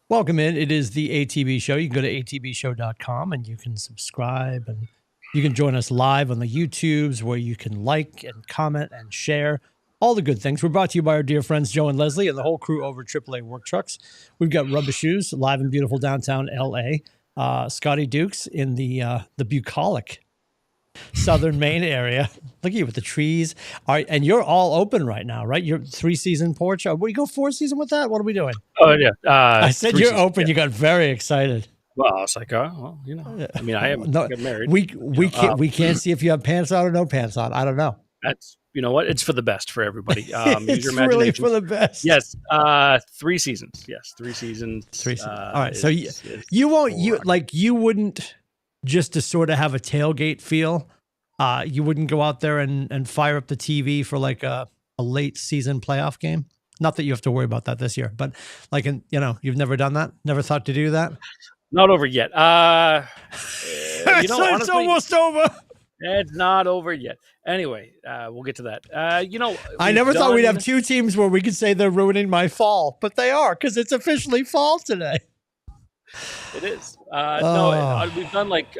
Welcome in. It is the ATB show. You can go to atbshow.com and you can subscribe and you can join us live on the YouTubes where you can like and comment and share all the good things. We're brought to you by our dear friends Joe and Leslie and the whole crew over at AAA Work Trucks. We've got Rubber Shoes live in beautiful downtown LA. Scotty Dukes in the bucolic Southern Maine area. Look at you with the trees. All right, and you're all open right now, right? You're 3-season porch. We go 4-season with that? What are we doing? Oh yeah. I said you're seasons, open. yeah. You got very excited. Well, I was like, well, I mean, I am get married. We can't see if you have pants on or no pants on. I don't know. That's what it's for the best for everybody. Use It's your really imagination. for the best. Yes. 3 seasons. Yes, 3 seasons. 3 seasons. All right. So you wouldn't, just to sort of have a tailgate feel. You wouldn't go out there and fire up the TV for like a late season playoff game. Not that you have to worry about that this year, but like, you've never done that. Never thought to do that. Not over yet. Honestly, it's almost over. It's not over yet. Anyway, we'll get to that. I never thought we'd have 2 teams where we could say they're ruining my fall, but they are because it's officially fall today. It is. No, we've done like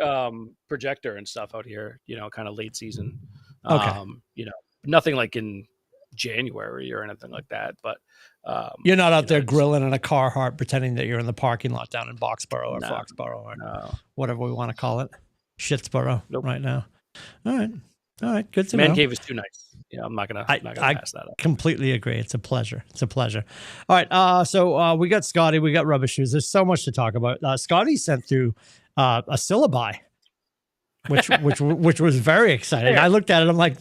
projector and stuff out here, kind of late season. Okay. Nothing like in January or anything like that, but you're not out there grilling in a Carhartt pretending that you're in the parking lot down in Boxborough or Foxborough or whatever we want to call it. Shitsboro right now. All right. Good to know. Man cave is too nice. I'm not gonna pass that up. Completely agree. It's a pleasure. All right. So we got Scotty, we got Rubber Shoes. There's so much to talk about. Scotty sent through a syllabi, which was very exciting. I looked at it. I'm like,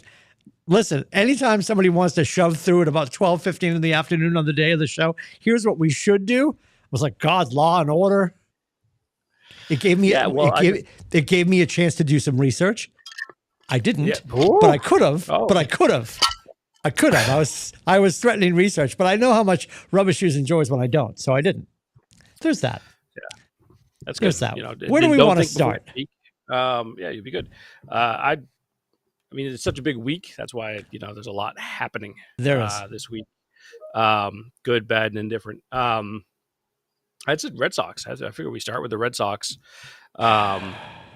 listen, anytime somebody wants to shove through at about 12:15 in the afternoon on the day of the show, here's what we should do. I was like, God, Law and Order. It gave me it gave me a chance to do some research. I didn't, but I could have. But I could have. I was threatening research, but I know how much Rubber Shoes enjoys when I don't, so I didn't. There's that. Yeah, that's good. There's that. Where do we want to start? Yeah, you'd be good. I mean, it's such a big week. That's why there's a lot happening. There is this week. Good, bad, and indifferent. I'd said Red Sox. I figure we start with the Red Sox,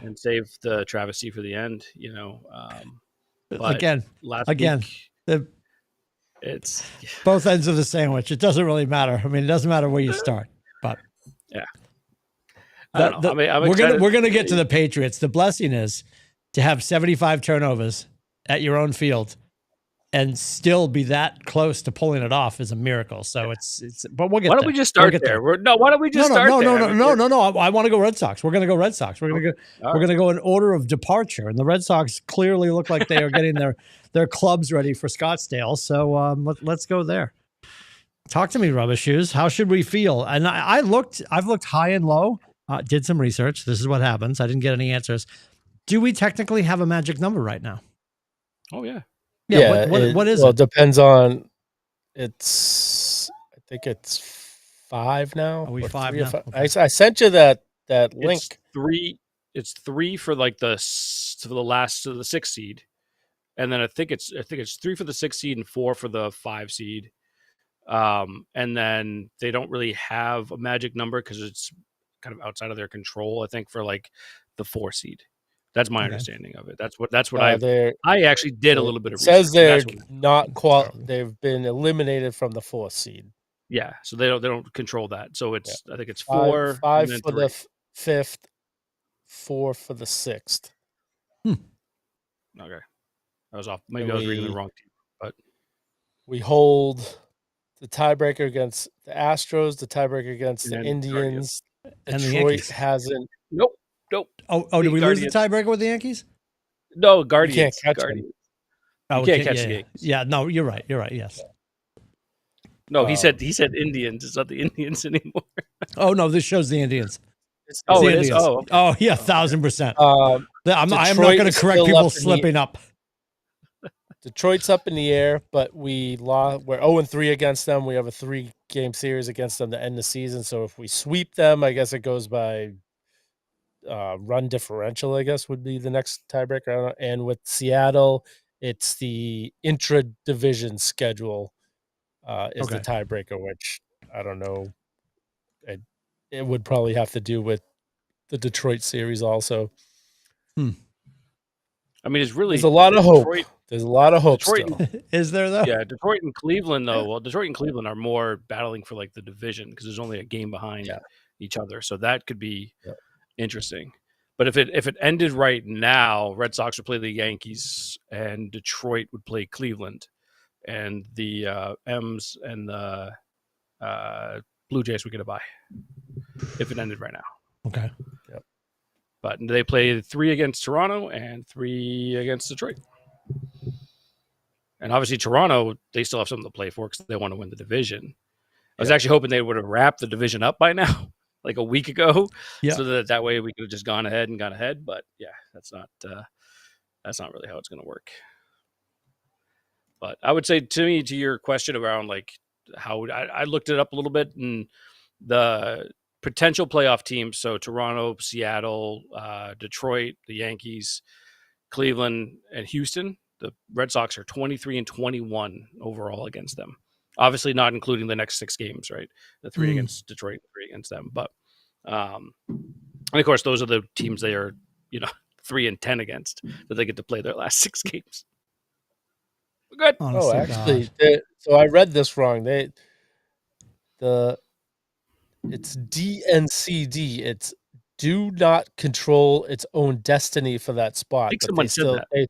and save the travesty for the end. Again, week, it's both ends of the sandwich. It doesn't really matter. I mean, it doesn't matter where you start. But yeah, we're gonna get to the Patriots. The blessing is to have 75 turnovers at your own field and still be that close to pulling it off is a miracle. So but we'll get there. Why don't we just start there? Why don't we just start there? No. I want to go Red Sox. We're going to go Red Sox. We're going to go in order of departure. And the Red Sox clearly look like they are getting their clubs ready for Scottsdale. So let's go there. Talk to me, Rubber Shoes. How should we feel? And I've looked high and low, did some research. This is what happens. I didn't get any answers. Do we technically have a magic number right now? Oh, yeah. Yeah, what is it? Well, it depends on. I think it's 5 now. Are we 5 now? Okay. I sent you that link. It's 3 for like the 6th seed, and then I think it's 3 for the 6th seed and 4 for the 5 seed. And then they don't really have a magic number because it's kind of outside of their control. I think for like the 4 seed. That's my understanding of it. That's what I actually did a little bit of research. Says they're not they've been eliminated from the 4th seed. Yeah, so they don't control that. So it's I think it's 4, 5 for the 5th, 4 for the 6th. Okay, I was off. Maybe I was reading the wrong team, but we hold the tiebreaker against the Astros, the tiebreaker against the Indians. And Detroit hasn't. Nope. Oh, did we lose the tiebreaker with the Yankees? No, Guardians. You can't catch Guardians. Oh, you can't catch the Yankees. Yeah, no, you're right. Yes. No, he said Indians. It's not the Indians anymore. Oh no, this shows the Indians. It Indians. is. Oh, okay. Oh yeah, 1,000%. I'm not going to correct people slipping up. Detroit's up in the air, but we're 0-3 against them. We have a 3-game series against them to end the season. So if we sweep them, I guess it goes by run differential, I guess would be the next tiebreaker. And with Seattle, it's the intra-division schedule is the tiebreaker, which I don't know. it would probably have to do with the Detroit series also. I mean, it's really There's a lot of hope. Detroit. There's a lot of hope Detroit still. Is there though? Yeah, Detroit and Cleveland though. Well, Detroit and Cleveland are more battling for like the division because there's only a game behind each other, so that could be interesting. But if it ended right now, Red Sox would play the Yankees and Detroit would play Cleveland, and the M's and the Blue Jays would get a bye if it ended right now. Okay. Yep. But they play 3 against Toronto and 3 against Detroit. And obviously Toronto, they still have something to play for because they want to win the division. I was actually hoping they would have wrapped the division up by now, like a week ago, so that way we could have just gone ahead. But yeah, that's not really how it's going to work. But I would say to your question around like how I looked it up a little bit, and the potential playoff teams, so Toronto, Seattle, Detroit, the Yankees, Cleveland, and Houston, the Red Sox are 23-21 overall against them. Obviously not including the next 6 games, right? The 3 against Detroit, 3 against them. But and of course those are the teams they are, 3-10 against that they get to play their last 6 games. Good. Honestly, actually, so I read this wrong. It's DNCD. It's do not control its own destiny for that spot. I think someone said that.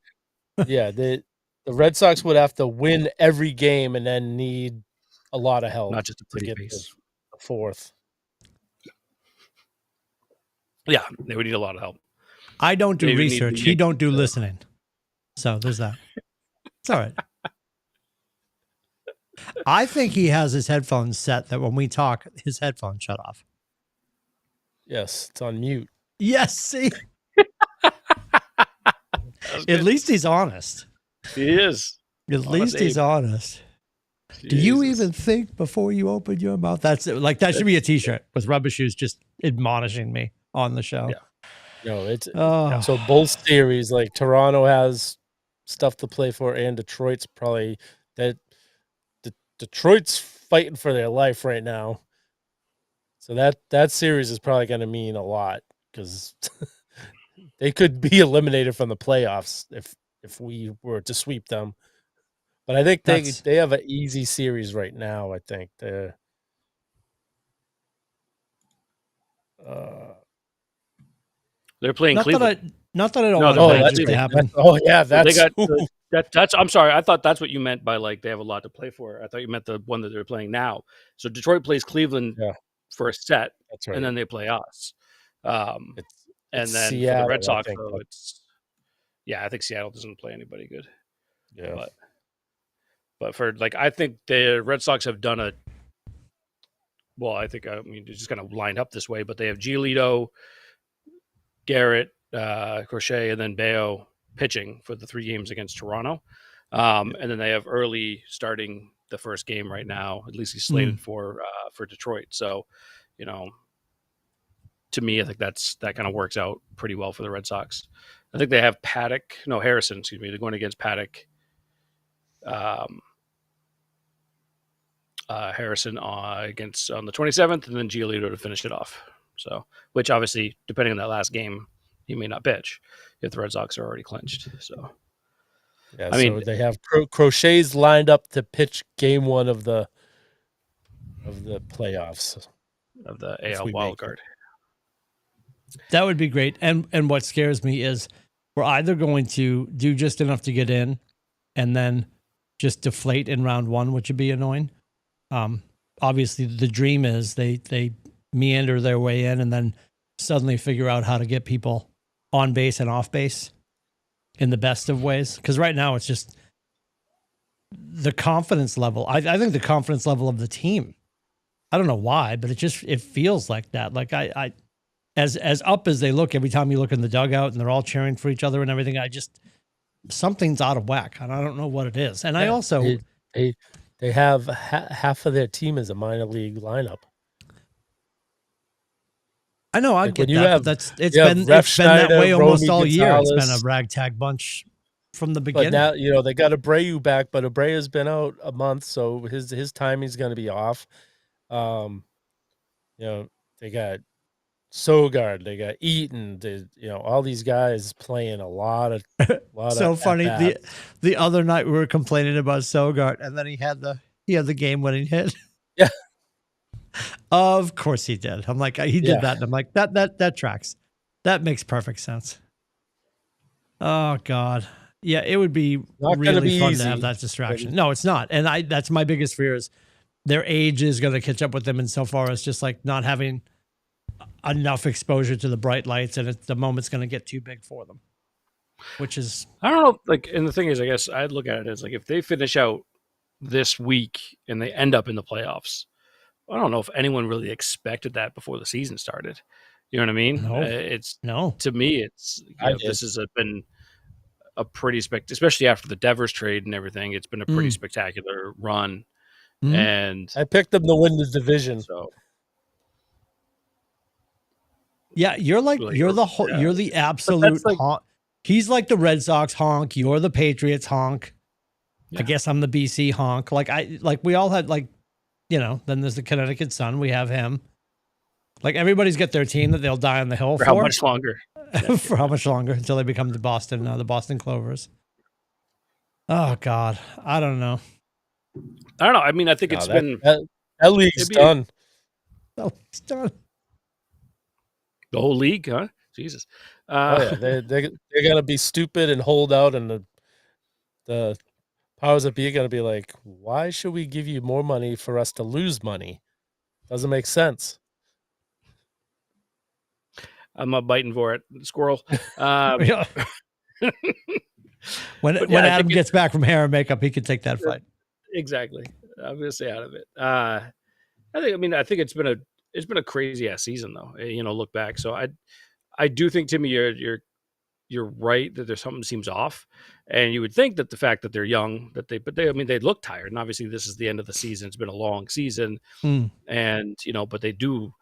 The Red Sox would have to win every game and then need a lot of help, not just a pretty get face. The 4th. Yeah, they would need a lot of help. I don't do research. He don't do listening. So there's that. It's all right. I think he has his headphones set that when we talk, his headphones shut off. Yes, it's on mute. Yes, see? At least he's honest. He is. At least he's honest. Jesus. Do you even think before you open your mouth? That should be a t-shirt with Rubber Shoes just admonishing me on the show. Yeah. No, so both series, like Toronto has stuff to play for, and Detroit's probably Detroit's fighting for their life right now. So that series is probably going to mean a lot because they could be eliminated from the playoffs if we were to sweep them. But I think they have an easy series right now. I think they're playing Cleveland. Not that I don't want to happen. That's. I'm sorry. I thought that's what you meant by like they have a lot to play for. I thought you meant the one that they're playing now. So Detroit plays Cleveland for a set, that's right, and then they play us. And then Seattle, for the Red Sox, I think, though, I think Seattle doesn't play anybody good. Yeah, but for I think the Red Sox have done a. Well, I mean, it's just kind of lined up this way, but they have Giolito, Garrett, Crochet, and then Bayo pitching for the 3 games against Toronto. And then they have Early starting the first game right now. At least he's slated for Detroit. So, to me, I think that kind of works out pretty well for the Red Sox. I think they have Harrison, excuse me. They're going against Paddock. Harrison on the 27th, and then Giolito to finish it off. So, which obviously, depending on that last game, he may not pitch if the Red Sox are already clinched. So, I mean, they have Crochet's lined up to pitch game 1 of the playoffs of the AL wildcard. That would be great. And what scares me is we're either going to do just enough to get in, and then just deflate in round 1, which would be annoying. Obviously, the dream is they meander their way in and then suddenly figure out how to get people on base and off base in the best of ways. Because right now it's just the confidence level. I think the confidence level of the team. I don't know why, but it feels like that. Like I as up as they look every time you look in the dugout and they're all cheering for each other and everything. Something's out of whack and I don't know what it is. And I also they have half of their team is a minor league lineup. I know, I get that, but it's been that way almost all year. It's been a ragtag bunch from the beginning. But now, they got Abreu back, but Abreu's been out a month, so his timing's going to be off. they got Sogard, they got Eaton, all these guys playing a lot of So funny. at-bats. The other night we were complaining about Sogart, and then he had the game winning hit. Yeah. Of course he did. I'm like, he did that, and I'm like, that tracks. That makes perfect sense. Oh God. Yeah, it would be Not gonna really be fun easy, to have that distraction. No, it's not. And that's my biggest fear is their age is going to catch up with them insofar as just like not having enough exposure to the bright lights, and the moment's going to get too big for them. Which is, I don't know. Like, and the thing is, I guess I'd look at it as like if they finish out this week and they end up in the playoffs, I don't know if anyone really expected that before the season started. You know what I mean? No. To me, this has been a pretty especially after the Devers trade and everything. It's been a pretty spectacular run, and I picked them to win the division. So yeah, you're the absolute honk. He's like the Red Sox honk. You're the Patriots honk. Yeah. I guess I'm the BC honk. We all had then there's the Connecticut Sun. We have him. Like everybody's got their team that they'll die on the hill for. How much longer? For how much longer until they become the Boston Clovers? Oh God, I don't know. I mean, I think it's been that league's done. It's done. The whole league, huh? Jesus. They're gonna be stupid and hold out, and the powers that be are gonna be like, why should we give you more money for us to lose money? Doesn't make sense. I'm not biting for it, squirrel. When Adam gets back from hair and makeup, he can take that fight. Exactly. I'm gonna stay out of it. I think it's been a crazy ass season though. Look back. So I do think, Timmy, you're right that there's something seems off, and you would think that the fact that they're young, they look tired, and obviously this is the end of the season. It's been a long season, and but they do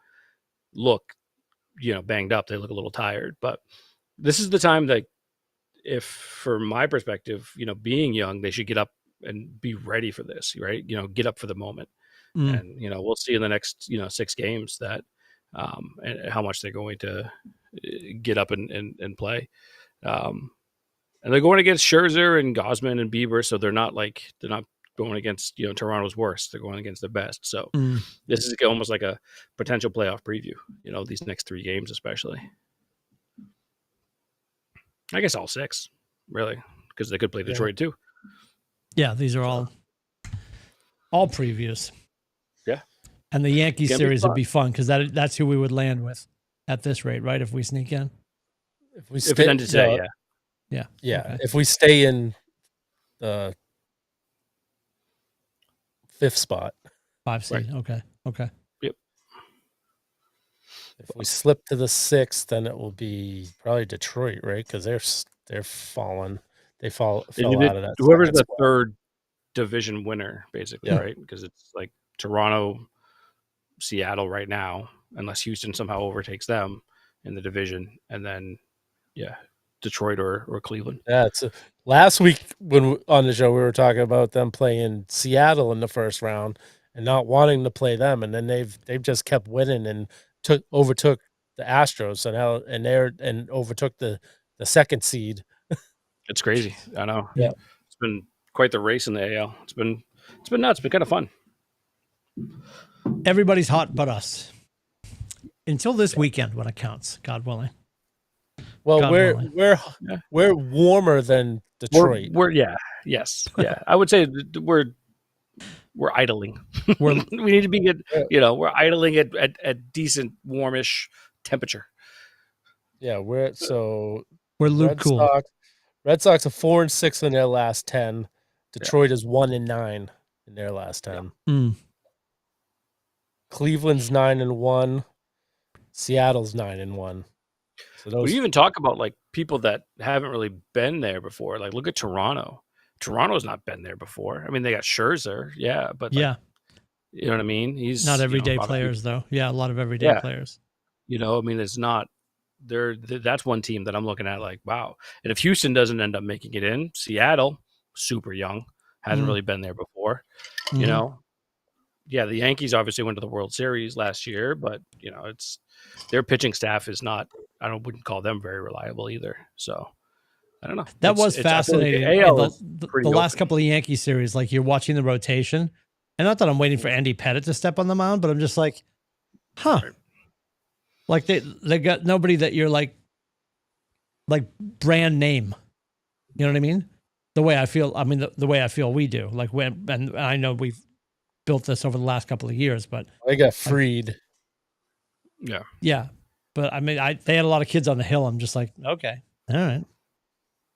look banged up. They look a little tired, but this is the time that, if from my perspective, being young, they should get up and be ready for this, right? Get up for the moment, and we'll see in the next 6 games that and how much they're going to get up and play. And they're going against Scherzer and Gausman and Bieber, so they're not going against Toronto's worst. They're going against their best. So this is almost like a potential playoff preview. These next 3 games, especially. I guess all 6, really, because they could play Detroit too. Yeah, these are all previews. Yeah, and the Yankees series would be fun because that's who we would land with at this rate, right? If we sneak in, if it ended today, yeah. Okay. If we stay in the 5th spot, 5 seed, right. Okay. Yep. If we slip to the 6th, then it will be probably Detroit, right? Because they're fallen. They fell out of that. Whoever's the 3rd division winner, basically, right? Because it's like Toronto, Seattle right now, unless Houston somehow overtakes them in the division, and then Detroit or Cleveland. Yeah, last week on the show we were talking about them playing Seattle in the first round and not wanting to play them, and then they've just kept winning and overtook the Astros and overtook the 2nd seed. It's crazy. I know. Yeah, it's been quite the race in the AL. It's been nuts. It's been kind of fun. Everybody's hot but us. Until this weekend when it counts, God willing. Well, we're warmer than Detroit. I would say we're idling. We need to be good. We're idling at decent warmish temperature. Yeah, we're Luke cool. Red Sox are 4-6 in their last 10. Detroit is 1-9 in their last 10. Cleveland's 9-1. Seattle's 9-1. So we even talk about like people that haven't really been there before. Like, look at Toronto. Toronto's not been there before. I mean, they got Scherzer, but you know what I mean. He's not everyday players though. Yeah, a lot of everyday players. It's not. That's one team that I'm looking at like, wow. And if Houston doesn't end up making it in, Seattle, super young, hasn't really been there before. yeah, the Yankees obviously went to the World Series last year, but it's their pitching staff is not. Wouldn't call them very reliable either. So I don't know. That was I feel like fascinating. the In AL the is pretty last open. couple of Yankee series, like you're watching the rotation, and not that I'm waiting for Andy Pettitte to step on the mound, but I'm just like, huh. Right. Like they got nobody that you're like brand name. You know what I mean? The way I feel. I mean, the way I feel we do. Like and I know we've built this over the last couple of years, but I got freed. Yeah. But I mean, they had a lot of kids on the hill. I'm just like, okay, all right.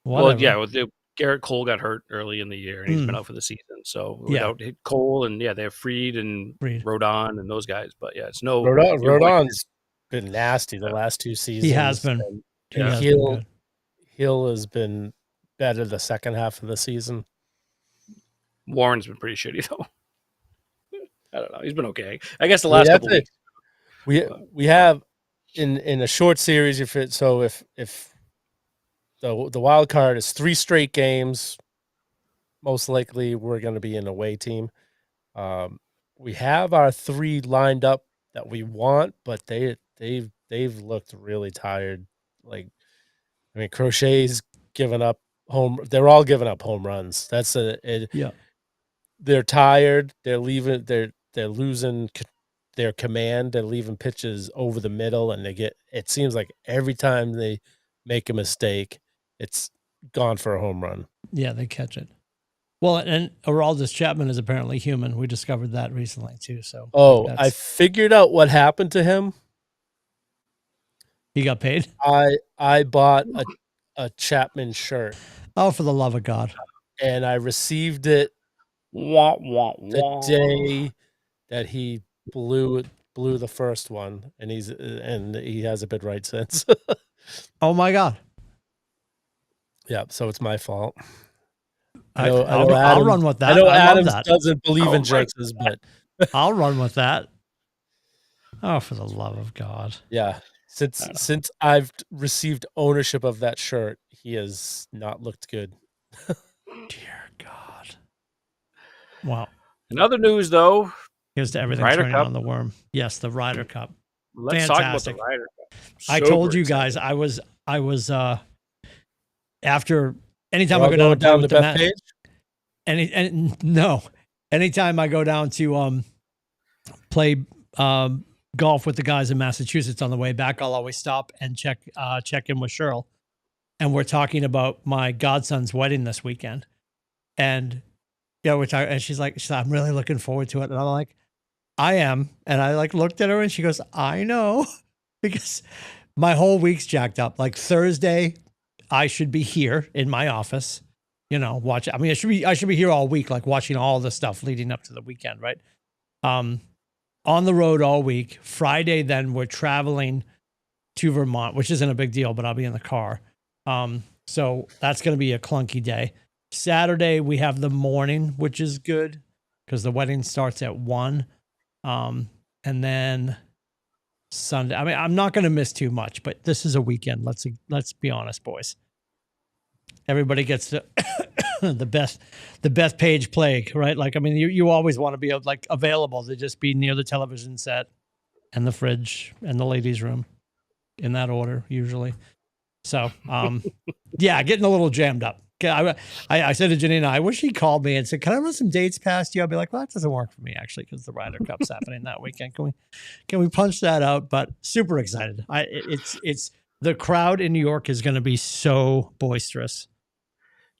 Well, Whatever. yeah, Garrett Cole got hurt early in the year, and he's been out for the season. So without Cole, and they have Fried and Rodon and those guys. But yeah, it's no Rodon's been nasty the last 2 seasons. He has been. Hill has been better the second half of the season. Warren's been pretty shitty though. I don't know. He's been okay. I guess the last couple weeks. We have in a short series. If the wild card is 3 straight games, most likely we're going to be an away team. We have our 3 lined up that we want, but they've looked really tired. Like, I mean, Crochet's given up they're all giving up home runs. That's they're tired. They're leaving. They're losing their command. They're leaving pitches over the middle, and it seems like every time they make a mistake, it's gone for a home run. Yeah, they catch it. Well, and Aroldis Chapman is apparently human. We discovered that recently too. So I figured out what happened to him. He got paid. I bought a Chapman shirt. Oh, for the love of God! And I received it the day that he blew the first one, and he hasn't been right since. Oh my God! Yeah, so it's my fault. I'll run with that. I know Adams love that. doesn't believe in jinxes, but I'll run with that. Oh, for the love of God! Yeah, since I've received ownership of that shirt, he has not looked good. Dear God! Wow. In other news, though, here's to everything Ryder turning Cup. on the worm. Yes, the Ryder Cup. Let's Fantastic. talk about the Ryder Cup. I told you guys I was after anytime I go down the Beth page. Anytime I go down to play golf with the guys in Massachusetts on the way back, I'll always stop and check in with Cheryl, and we're talking about my godson's wedding this weekend, and we're talking, and she's like, I'm really looking forward to it, and I'm like, I am, and I like looked at her, and she goes, I know, because my whole week's jacked up. Like Thursday, I should be here in my office, watching. I mean, I should be here all week, like watching all the stuff leading up to the weekend, right? On the road all week. Friday, then we're traveling to Vermont, which isn't a big deal, but I'll be in the car. So that's going to be a clunky day. Saturday, we have the morning, which is good because the wedding starts at 1. And then Sunday, I mean, I'm not going to miss too much, but this is a weekend. Let's be honest, boys. Everybody gets the best page play, right? Like, I mean, you always want to be like available to just be near the television set and the fridge and the ladies' room, in that order usually. So, yeah, getting a little jammed up. I said to Janina, I wish he called me and said, "Can I run some dates past you?" I'll be like, "Well, that doesn't work for me actually because the Ryder Cup's happening that weekend. Can we punch that out?" But super excited. It's the crowd in New York is going to be so boisterous.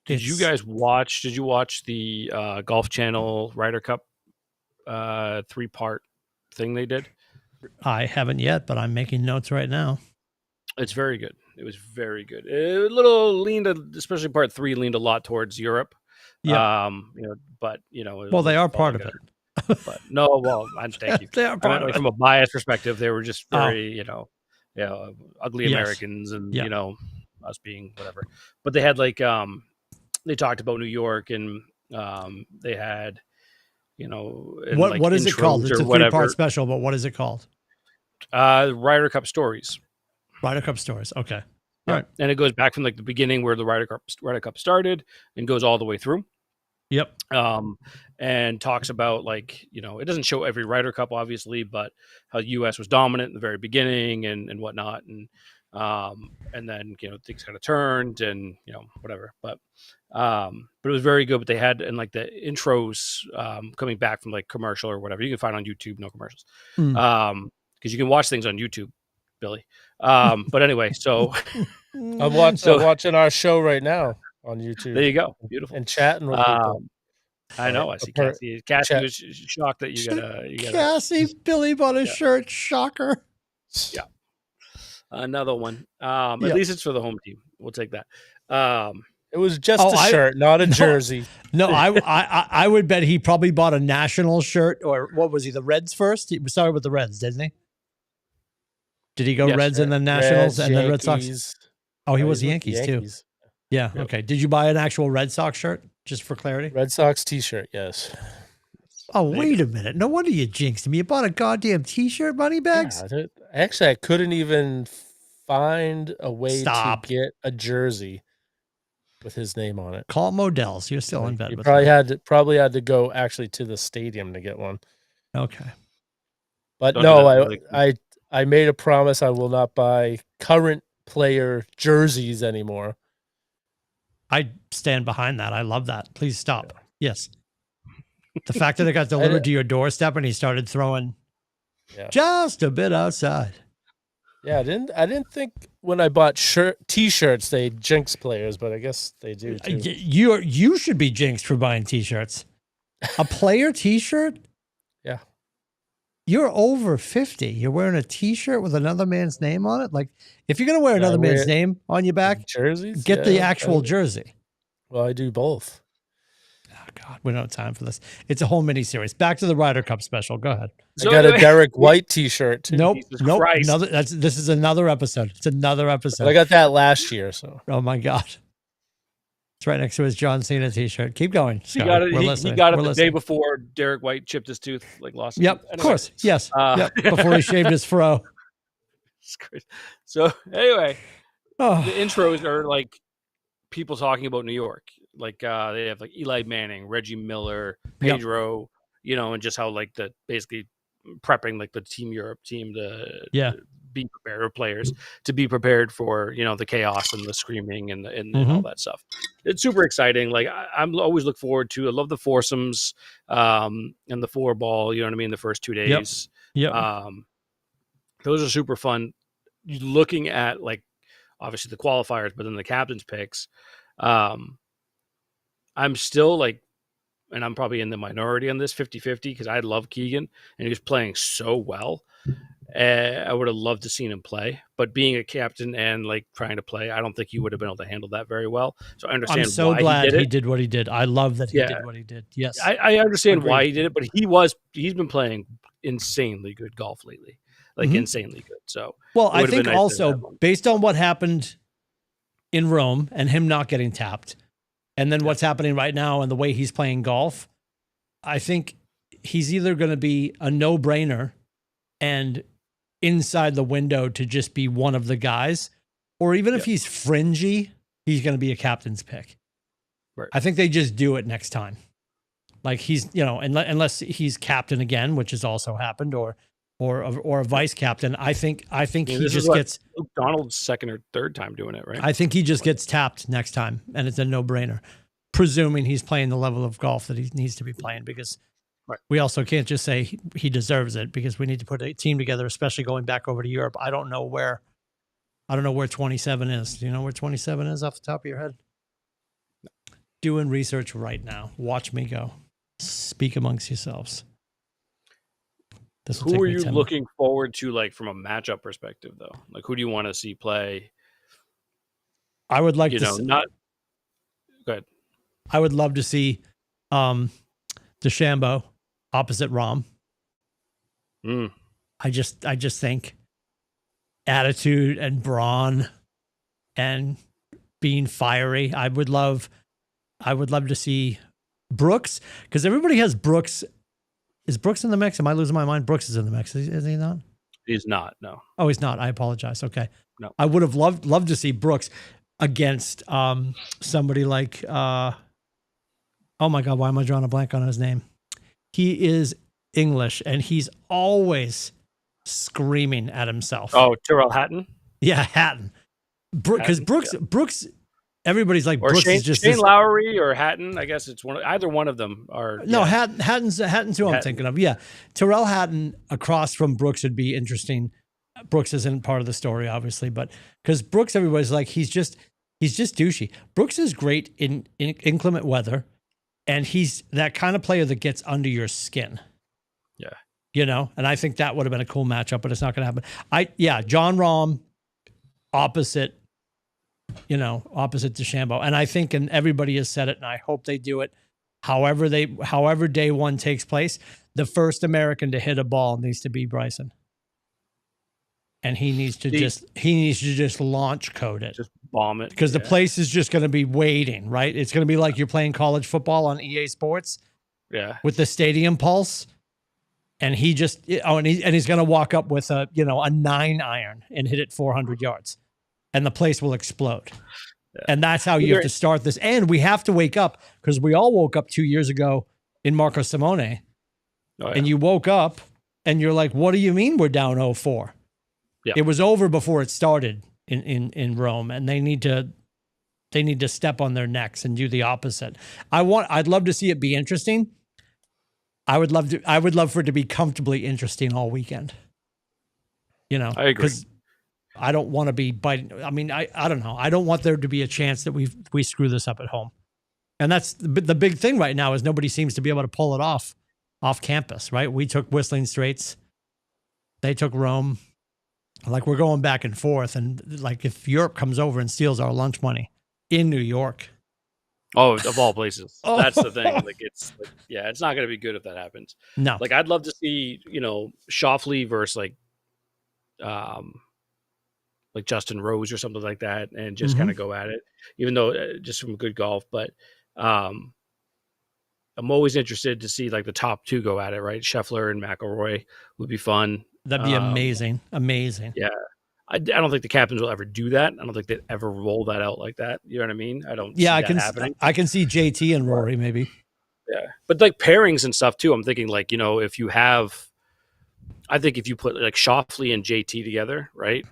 Did you watch the Golf Channel Ryder Cup 3-part thing they did? I haven't yet, but I'm making notes right now. It's very good. It was very good. A little leaned, especially part 3, leaned a lot towards Europe. Yeah. Well, they are part of it. But no, well, thank you. They are part of it. From a bias perspective, they were just very, ugly Americans, and us being whatever. But they had they talked about New York, and they had, what is it called? It's a 3-part special, but what is it called? Ryder Cup Stories. Ryder Cup Stories. Okay. All right. And it goes back from the beginning where the Ryder Cup started and goes all the way through. Yep. And talks about, like, it doesn't show every Ryder Cup, obviously, but how the U.S. was dominant in the very beginning and whatnot. And then, things kind of turned and, whatever. But it was very good. But they had, and like the intros coming back from like commercial or whatever, you can find on YouTube, no commercials. Because you can watch things on YouTube, Billy. But anyway, so I'm watching our show right now on YouTube. There you go. Beautiful. And chatting with people. I know. I see Cassie. Cassie was shocked that you got Cassie, Billy bought a shirt. Shocker. Yeah. Another one. At least it's for the home team. We'll take that. It was just a shirt, not a jersey. No, I would bet he probably bought a national shirt, or what was he? The Reds first. He started with the Reds, didn't he? Did he go Reds and then Nationals and then Red Sox? Oh, he was the Yankees too. Yeah. Yep. Okay. Did you buy an actual Red Sox shirt, just for clarity? Red Sox T-shirt, yes. Oh, wait a minute. No wonder you jinxed me. You bought a goddamn T-shirt, Moneybags? Yeah, actually, I couldn't even find a way to get a jersey with his name on it. Call Modell's. You're still in bed you with probably had to go actually to the stadium to get one. Okay. But no, I made a promise I will not buy current player jerseys anymore. I stand behind that. I love that. Please stop. Yeah. Yes. The fact that it got delivered to your doorstep and he started throwing just a bit outside. Yeah, I didn't think when I bought T-shirts they jinx players, but I guess they do too. You should be jinxed for buying T-shirts. A player T-shirt? Yeah. You're over 50. You're wearing a T-shirt with another man's name on it. Like, if you're gonna wear another man's name on your back, jerseys, get the actual jersey. Well, I do both. Oh God, we don't have time for this. It's a whole mini series. Back to the Ryder Cup special. Go ahead. I got a Derek White T-shirt too. Nope. This is another episode. It's another episode. But I got that last year. So. Oh my God. It's right next to his John Cena T-shirt. Keep going. He got it. He got it the day before Derek White chipped his tooth, like lost. Yep, anyway. Of course. Yes. Before he shaved his fro. So anyway, the intros are like people talking about New York. Like they have like Eli Manning, Reggie Miller, Pedro, and just how like the basically prepping like the Team Europe team to be prepared, or players to be prepared for the chaos and the screaming and all that stuff. It's super exciting. Like I'm always look forward to. I love the foursomes and the 4-ball. You know what I mean? The first 2 days. Yeah. Those are super fun. Looking at like obviously the qualifiers, but then the captain's picks. I'm still like, and I'm probably in the minority on this 50-50 because I love Keegan and he was playing so well. I would have loved to seen him play, but being a captain and like trying to play, I don't think you would have been able to handle that very well. So I understand. I'm so why glad he did what he did. I love that he did what he did. Yes, I understand why he did it, but he's been playing insanely good golf lately, like insanely good. So I think also based on what happened in Rome and him not getting tapped, and then what's happening right now and the way he's playing golf, I think he's either going to be a no-brainer and inside the window to just be one of the guys, or even if he's fringy, he's going to be a captain's pick. Right. I think they just do it next time. Like he's, unless he's captain again, which has also happened, or a vice captain. I think he just gets Luke Donald's second or third time doing it, right? I think he just gets tapped next time, and it's a no-brainer, presuming he's playing the level of golf that he needs to be playing, because we also can't just say he deserves it, because we need to put a team together, especially going back over to Europe. I don't know where 27 is. Do you know where 27 is off the top of your head? Doing research right now. Watch me go. Speak amongst yourselves. Who are you looking forward to, like from a matchup perspective, though? Like, who do you want to see play? I would like to not. Go ahead. I would love to see DeChambeau opposite Rahm. I just think attitude and brawn and being fiery. I would love to see Brooks, because everybody has Brooks. Is Brooks in the mix? Am I losing my mind? Brooks is in the mix. Is he not? He's not. No. Oh, he's not. I apologize. Okay. No. I would have loved to see Brooks against somebody like Oh my God, why am I drawing a blank on his name? He is English, and he's always screaming at himself. Oh, Tyrrell Hatton. Yeah, Hatton. Because Brooks, everybody's like, Or Brooks Shane, is just Shane this, Lowry or Hatton. I guess it's either one of them are. no, yeah. Hatton's who I'm thinking of. Yeah, Tyrrell Hatton across from Brooks would be interesting. Brooks isn't part of the story, obviously, but because Brooks, everybody's like, he's just douchey. Brooks is great in inclement weather, and he's that kind of player that gets under your skin. Yeah. You know, and I think that would have been a cool matchup, but it's not going to happen. John Rahm opposite DeChambeau. And I think, and everybody has said it, and I hope they do it. However day one takes place, the first American to hit a ball needs to be Bryson. And he needs to just launch code it. Just bomb it. Because the place is just going to be waiting, right? It's going to be like you're playing college football on EA Sports. Yeah. With the stadium pulse. And he's going to walk up with a 9-iron and hit it 400 yards. And the place will explode. Yeah. And that's how you have to start this. And we have to wake up, because we all woke up 2 years ago in Marco Simone. Oh, yeah. And you woke up and you're like, what do you mean we're down 0-4? Yeah. It was over before it started in Rome, and they need to step on their necks and do the opposite. I'd love to see it be interesting. I would love for it to be comfortably interesting all weekend. You know, I agree. I don't want to be biting. I mean, I don't know. I don't want there to be a chance that we screw this up at home. And that's the big thing right now is nobody seems to be able to pull it off campus, right? We took Whistling Straits. They took Rome. Like, we're going back and forth. And like, if Europe comes over and steals our lunch money in New York. Oh, of all places. That's the thing. Like, it's not going to be good if that happens. No. Like, I'd love to see, Shoffley versus like Justin Rose or something like that, and just kind of go at it, even though just from good golf. But I'm always interested to see like the top two go at it, right? Scheffler and McIlroy would be fun. That'd be amazing. Amazing. Yeah. I don't think the captains will ever do that. I don't think they'd ever roll that out like that. You know what I mean? I don't see that happening. I can see JT and Rory maybe. Yeah. But like pairings and stuff too, I'm thinking like, if you put like Shoffley and JT together, right?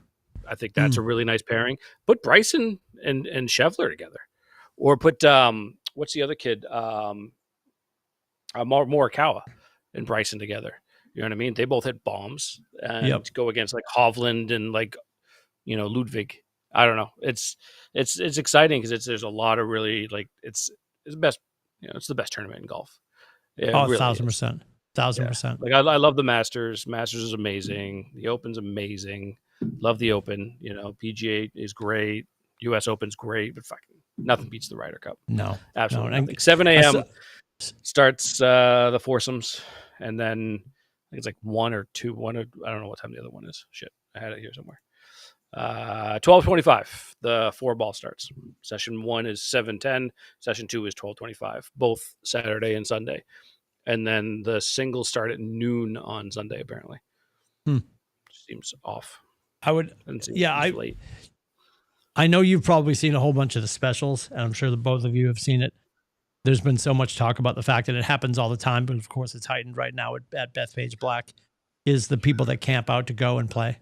I think that's a really nice pairing. Put Bryson and Scheffler together. Or put what's the other kid? Morikawa and Bryson together. You know what I mean? They both hit bombs and go against like Hovland and like, Ludwig. I don't know. It's exciting because there's a lot of really like it's the best. It's the best tournament in golf. It 1,000%. 1,000%. Like I love the Masters. Masters is amazing. The Open's amazing. Love the Open. PGA is great. U.S. Open's great, but fucking nothing beats the Ryder Cup. No, absolutely nothing. 7 a.m. starts the foursomes, and then I think it's like 1 or 2. I don't know what time the other one is. Shit, I had it here somewhere. 12:25. The 4-ball starts. Session 1 is 7:10. Session 2 is 12:25. Both Saturday and Sunday, and then the singles start at noon on Sunday. Apparently, seems off. Late. I know you've probably seen a whole bunch of the specials, and I'm sure that both of you have seen it. There's been so much talk about the fact that it happens all the time, but of course it's heightened right now at Bethpage Black, is the people that camp out to go and play.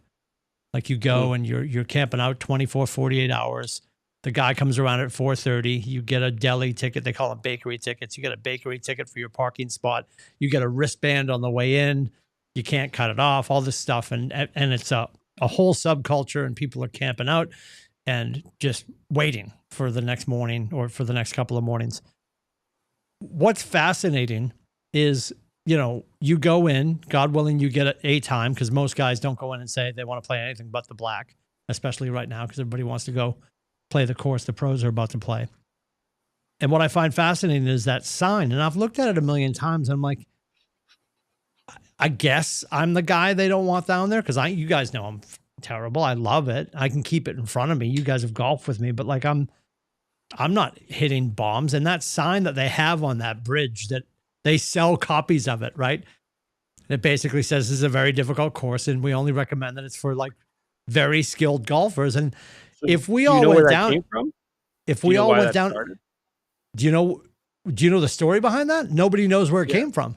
Like, you go and you're camping out 24, 48 hours. The guy comes around at 4:30. You get a deli ticket. They call them bakery tickets. You get a bakery ticket for your parking spot. You get a wristband on the way in. You can't cut it off, all this stuff. And it's a whole subculture, and people are camping out and just waiting for the next morning or for the next couple of mornings. What's fascinating is, you go in, God willing, you get a time, because most guys don't go in and say they want to play anything but the black, especially right now, because everybody wants to go play the course the pros are about to play. And what I find fascinating is that sign. And I've looked at it a million times, and I'm like, I guess I'm the guy they don't want down there, because you guys know I'm terrible. I love it. I can keep it in front of me. You guys have golfed with me, but like I'm not hitting bombs. And that sign that they have on that bridge, that they sell copies of it, right? It basically says this is a very difficult course, and we only recommend that it's for like very skilled golfers. And so if we all went down, if we all went down, do you know Do you know the story behind that? Nobody knows where it came from.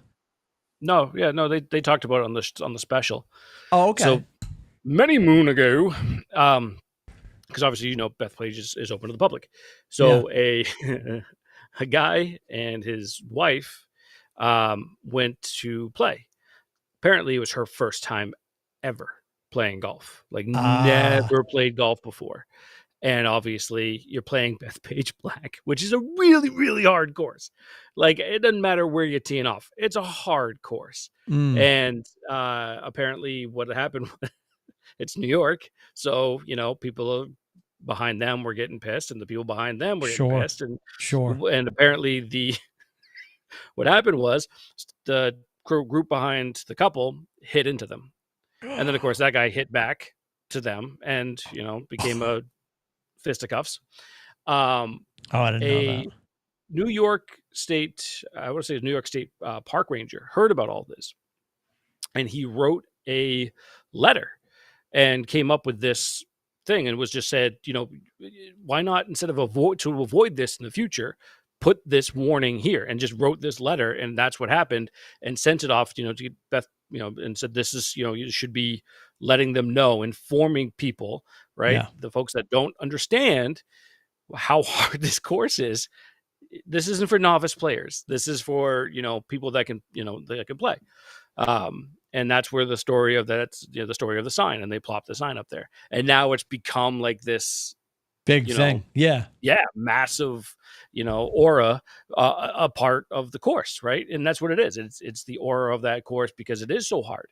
No, they talked about it on the special. Oh, okay. So many moon ago, because obviously Bethpage is open to the public. So a guy and his wife went to play. Apparently, it was her first time ever playing golf. Like never played golf before. And obviously, you're playing Bethpage Black, which is a really, really hard course. Like, it doesn't matter where you're teeing off. It's a hard course. And apparently what happened, it's New York. So, people behind them were getting pissed, and the people behind them were getting pissed. And, and apparently what happened was the group behind the couple hit into them. And then, of course, that guy hit back to them and, became a fisticuffs. I didn't know that. New York State, I would say New York State park ranger heard about all this, and he wrote a letter and came up with this thing and was just said, why not, instead of avoid this in the future, put this warning here, and just wrote this letter. And that's what happened, and sent it off, to Beth, and said, this is, you should be letting them know, informing people, right? Yeah. The folks that don't understand how hard this course is. This isn't for novice players. This is for, people that can, that can play. And that's where the story of that's, the story of the sign, and they plopped the sign up there. And now it's become like this big thing. Yeah. Massive, aura, a part of the course. Right. And that's what it is. It's the aura of that course, because it is so hard,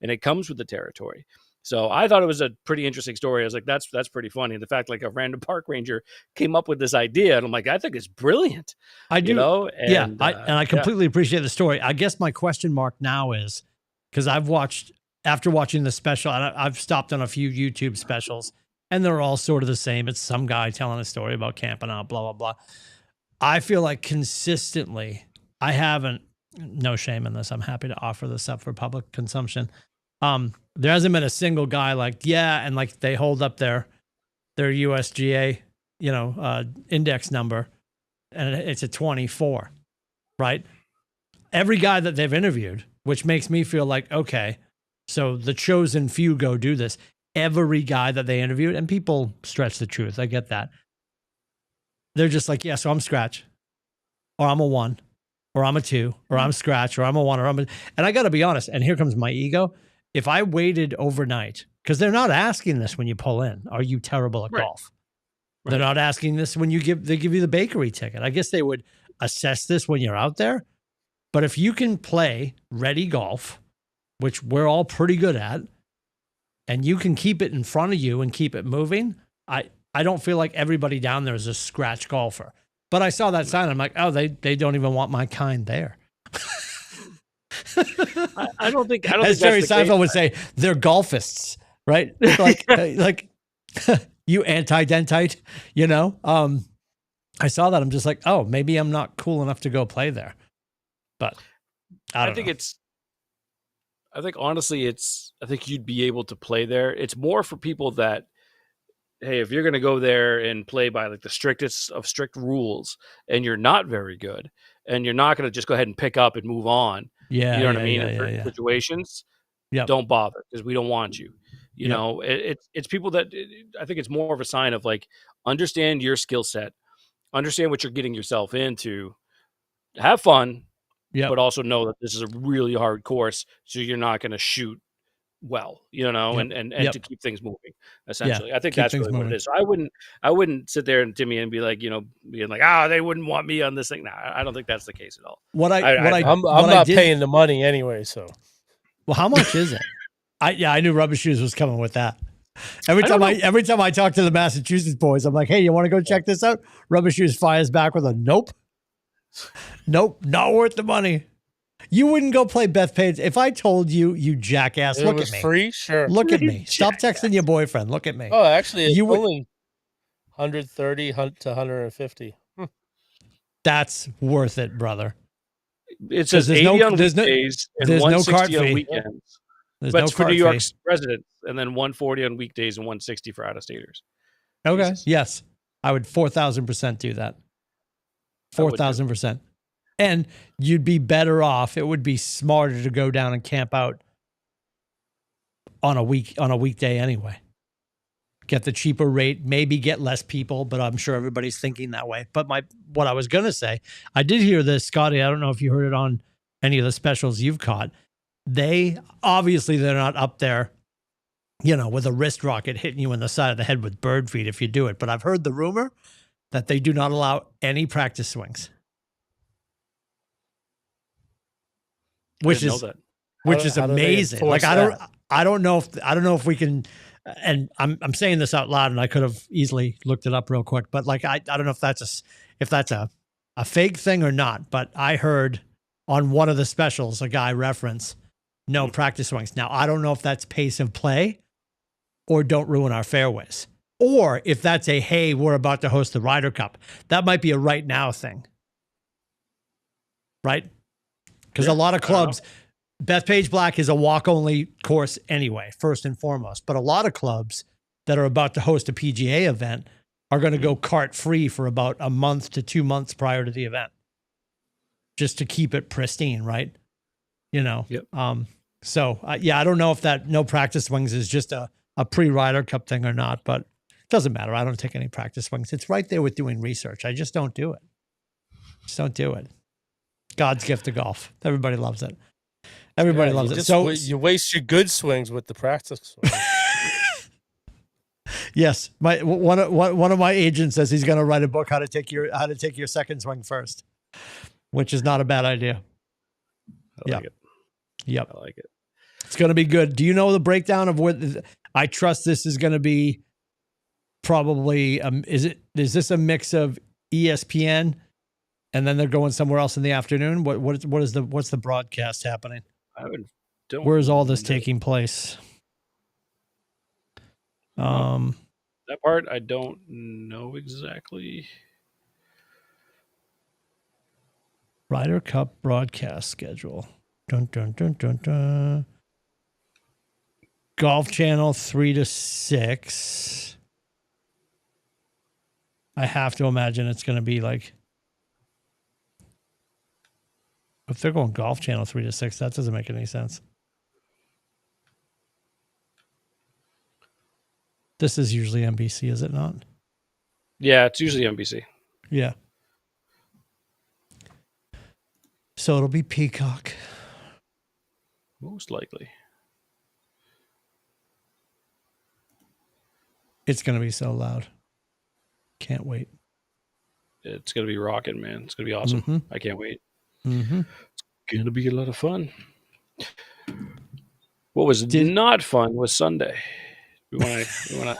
and it comes with the territory. So I thought it was a pretty interesting story. I was like, that's pretty funny. The fact, like, a random park ranger came up with this idea, and I'm like, I think it's brilliant. I do. And, I completely appreciate the story. I guess my question mark now is, because after watching the special, and I've stopped on a few YouTube specials, and they're all sort of the same. It's some guy telling a story about camping out, blah, blah, blah. I feel like consistently, no shame in this, I'm happy to offer this up for public consumption. There hasn't been a single guy like, and like they hold up their USGA, index number, and it's a 24, right? Every guy that they've interviewed, which makes me feel like, okay, so the chosen few go do this. Every guy that they interviewed, and people stretch the truth, I get that. They're just like, so I'm scratch, or I'm a 1, or I'm a 2, or I'm scratch, or I'm a 1, or and I got to be honest, and here comes my ego. If I waited overnight, because they're not asking this when you pull in, are you terrible at golf? Right. They're not asking this when they give you the bakery ticket. I guess they would assess this when you're out there. But if you can play ready golf, which we're all pretty good at, and you can keep it in front of you and keep it moving, I don't feel like everybody down there is a scratch golfer. But I saw that sign, I'm like, oh, they don't even want my kind there. I don't think as Jerry Seinfeld would say, they're golfists, right? like you anti-dentite, I saw that. I'm just like, oh, maybe I'm not cool enough to go play there. But I think honestly, I think you'd be able to play there. It's more for people that, hey, if you're going to go there and play by like the strictest of strict rules, and you're not very good, and you're not going to just go ahead and pick up and move on. Yeah. You know what I mean? In certain situations, don't bother, because we don't want you. You know, it's people that, I think it's more of a sign of like, understand your skill set, understand what you're getting yourself into, have fun, but also know that this is a really hard course, so you're not going to shoot well, and to keep things moving, essentially. I think that's really what it is. So I wouldn't sit there and Timmy and be like, being like, they wouldn't want me on this thing. No, I don't think that's the case at all. I'm not paying the money anyway, so. Well, how much is it? I knew Rubber Shoes was coming with that. Every time I talk to the Massachusetts boys, I'm like, hey, you want to go check this out? Rubber Shoes fires back with a nope, not worth the money. You wouldn't go play Bethpage if I told you, you jackass. Look at me. Free, sure. Look at me. Stop texting your boyfriend. Look at me. Oh, actually, it's only 130 to 150. That's worth it, brother. It says 80 on weekdays and 160 on weekends. But for New York's residents, and then 140 on weekdays and 160 for out-of-staters. Okay. Jesus. Yes, I would 4,000% do that. 4,000%. And you'd be better off. It would be smarter to go down and camp out on a weekday anyway. Get the cheaper rate, maybe get less people, but I'm sure everybody's thinking that way. But what I was going to say, I did hear this, Scotty. I don't know if you heard it on any of the specials you've caught. They're not up there, with a wrist rocket hitting you in the side of the head with bird feed if you do it. But I've heard the rumor that they do not allow any practice swings, which is amazing. Like I don't know if we can. And I'm saying this out loud, and I could have easily looked it up real quick, but like I don't know if that's a fake thing or not. But I heard on one of the specials a guy reference no practice swings. Now I don't know if that's pace of play or don't ruin our fairways, or if that's a hey, we're about to host the Ryder Cup. That might be a right now thing, right? Because a lot of clubs. Bethpage Black is a walk-only course anyway, first and foremost. But a lot of clubs that are about to host a PGA event are going to go cart-free for about a month to 2 months prior to the event, just to keep it pristine, right? Yep. So, I don't know if that no practice swings is just a pre-Ryder Cup thing or not, but it doesn't matter. I don't take any practice swings. It's right there with doing research. I just don't do it. Just don't do it. God's gift to golf. Everybody loves it. Everybody loves it. So you waste your good swings with the practice swings. Yes, one of my agents says he's going to write a book how to take your second swing first, which is not a bad idea. I like it. Yep, I like it. It's going to be good. Do you know the breakdown of what? I trust this is going to be probably. Is this a mix of ESPN, and then they're going somewhere else in the afternoon? What's the broadcast happening? Where's all this taking place? That part I don't know exactly. Ryder Cup broadcast schedule. Dun, dun, dun, dun, dun. Golf Channel 3 to 6. I have to imagine it's going to be like. If they're going Golf Channel 3 to 6, that doesn't make any sense. This is usually NBC, is it not? Yeah, it's usually NBC. Yeah. So it'll be Peacock. Most likely. It's going to be so loud. Can't wait. It's going to be rocking, man. It's going to be awesome. Mm-hmm. I can't wait. Mm-hmm. It's going to be a lot of fun. What was not fun was Sunday. We want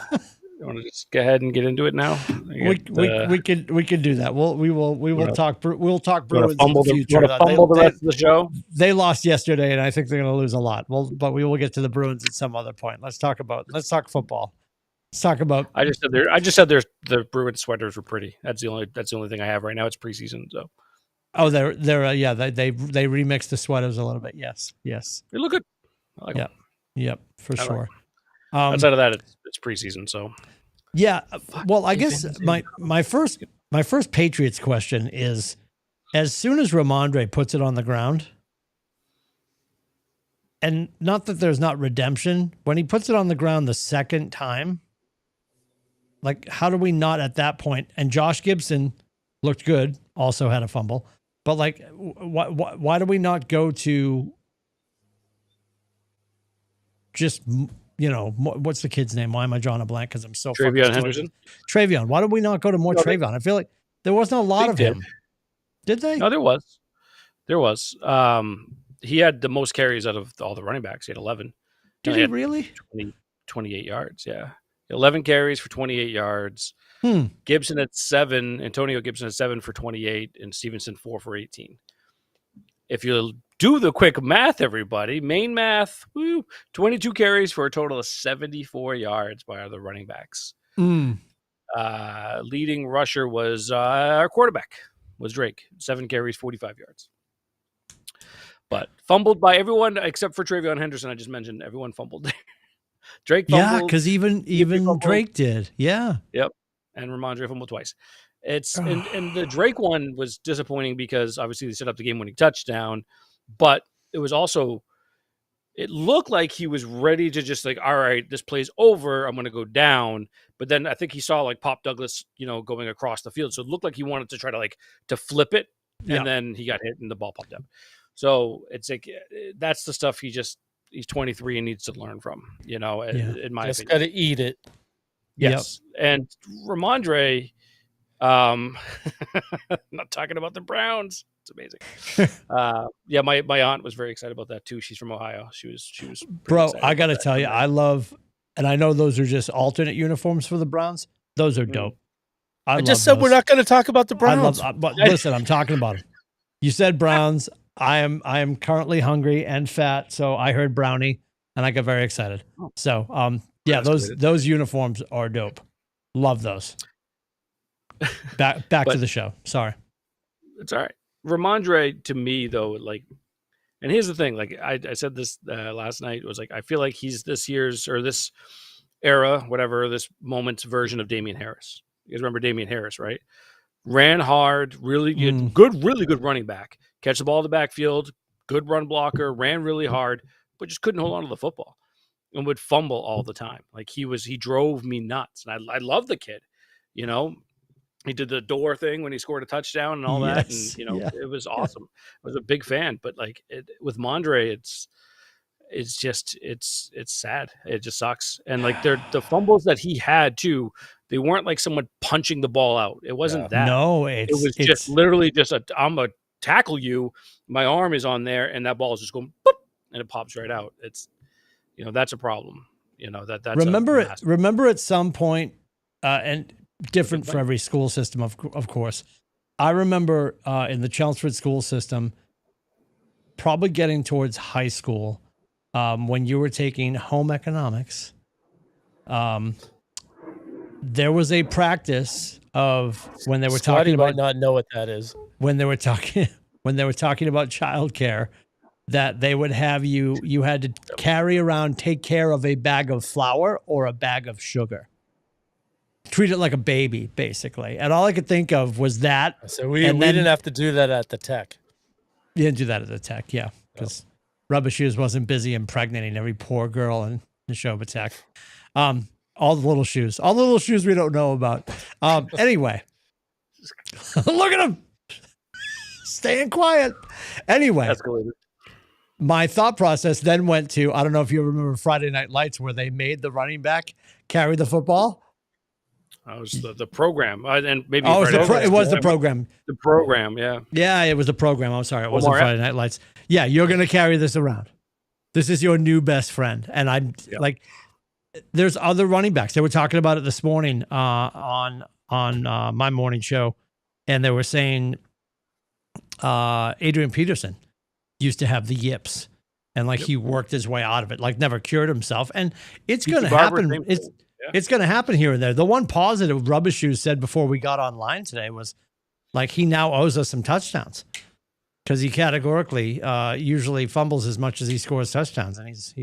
to just go ahead and get into it now. We can do that. We'll talk Bruins in the future. You want to fumble the rest of the show? They lost yesterday, and I think they're going to lose a lot. But we will get to the Bruins at some other point. Let's talk football. Let's talk about. I just said the Bruins sweaters were pretty. That's the only thing I have right now. It's preseason, so. Oh, they remixed the sweaters a little bit. Yes. They look good. I like them. Yep, for sure. Outside of that, it's preseason, so. Yeah, well, I guess my first Patriots question is, as soon as Ramondre puts it on the ground, and not that there's not redemption, when he puts it on the ground the second time, like, how do we not at that point? And Josh Gibson looked good, also had a fumble, but like, why do we not go to just, what's the kid's name? Why am I drawing a blank? Because I'm so Travion Henderson. Travion. Why did we not go to more Travion? I feel like there wasn't a lot of him. Did they? No, there was. He had the most carries out of all the running backs. He had 11. Did he really? 28 yards, yeah. 11 carries for 28 yards. Gibson at 7. Antonio Gibson at 7 for 28. And Stevenson 4 for 18. If you do the quick math, everybody, main math, 22 carries for a total of 74 yards by the running backs. Leading rusher was our quarterback, was Drake. 7 carries, 45 yards. But fumbled by everyone except for Travion Henderson. I just mentioned everyone fumbled. Drake fumbled. Yeah, because even Drake did. Yeah. Yep. And Ramondre fumbled twice. And the Drake one was disappointing because obviously they set up the game-winning touchdown, but it was also, it looked like he was ready to just like, all right, this play's over, I'm going to go down. But then I think he saw like Pop Douglas, going across the field, so it looked like he wanted to try to flip it, and then he got hit and the ball popped up. So it's like that's the stuff he's 23 and needs to learn from, in my just opinion. got to eat it. Yes. Yep. And Ramondre, not talking about the Browns. It's amazing. My aunt was very excited about that too. She's from Ohio. She was bro. I got to tell you, I love, and I know those are just alternate uniforms for the Browns. Those are dope. I just said those. We're not going to talk about the Browns. But listen, I'm talking about them. You said Browns. I am currently hungry and fat, so I heard brownie and I got very excited. So, those uniforms are dope. Love those. Back to the show. Sorry. It's all right. Ramondre, to me though, and here's the thing, I said this last night, was I feel like he's this year's or this era, whatever, this moment's version of Damian Harris. You guys remember Damian Harris, right? Ran hard, really good, really good running back. Catch the ball in the backfield, good run blocker, ran really hard, but just couldn't hold on to the football and would fumble all the time. He drove me nuts. And I love the kid, He did the door thing when he scored a touchdown and all that. And, it was awesome. I was a big fan, but with Mondre, it's sad. It just sucks. And the fumbles that he had too, they weren't like someone punching the ball out. It wasn't that. No, it was just literally just I'm going to tackle you. My arm is on there and that ball is just going boop, and it pops right out. It's, that's a problem. That's remember at some point, and different for every school system, of course. I remember in the Chelmsford school system, probably getting towards high school, when you were taking home economics, there was a practice of when they were talking about, might not know what that is. When they were talking about childcare, that they would have you had to take care of a bag of flour or a bag of sugar. Treat it like a baby, basically. And all I could think of was that. So we didn't have to do that at the Tech. You didn't do that at the Tech, yeah, because Rubber Shoes wasn't busy impregnating every poor girl in the Neshoba Tech. All the little shoes we don't know about. Anyway, look at them staying quiet. Anyway, escalated. My thought process then went to, I don't know if you remember Friday Night Lights, where they made the running back carry the football. That was the program, and maybe it was the program. The program, yeah. Yeah, it was the program. I'm sorry, it wasn't Friday Night Lights. Yeah, you're gonna carry this around. This is your new best friend, and I'm there's other running backs. They were talking about it this morning on my morning show, and they were saying Adrian Peterson used to have the yips, and he worked his way out of it, never cured himself, and it's going to happen. It's going to happen here and there. The one positive Rubber Shoes said before we got online today was he now owes us some touchdowns, because he categorically usually fumbles as much as he scores touchdowns, and he's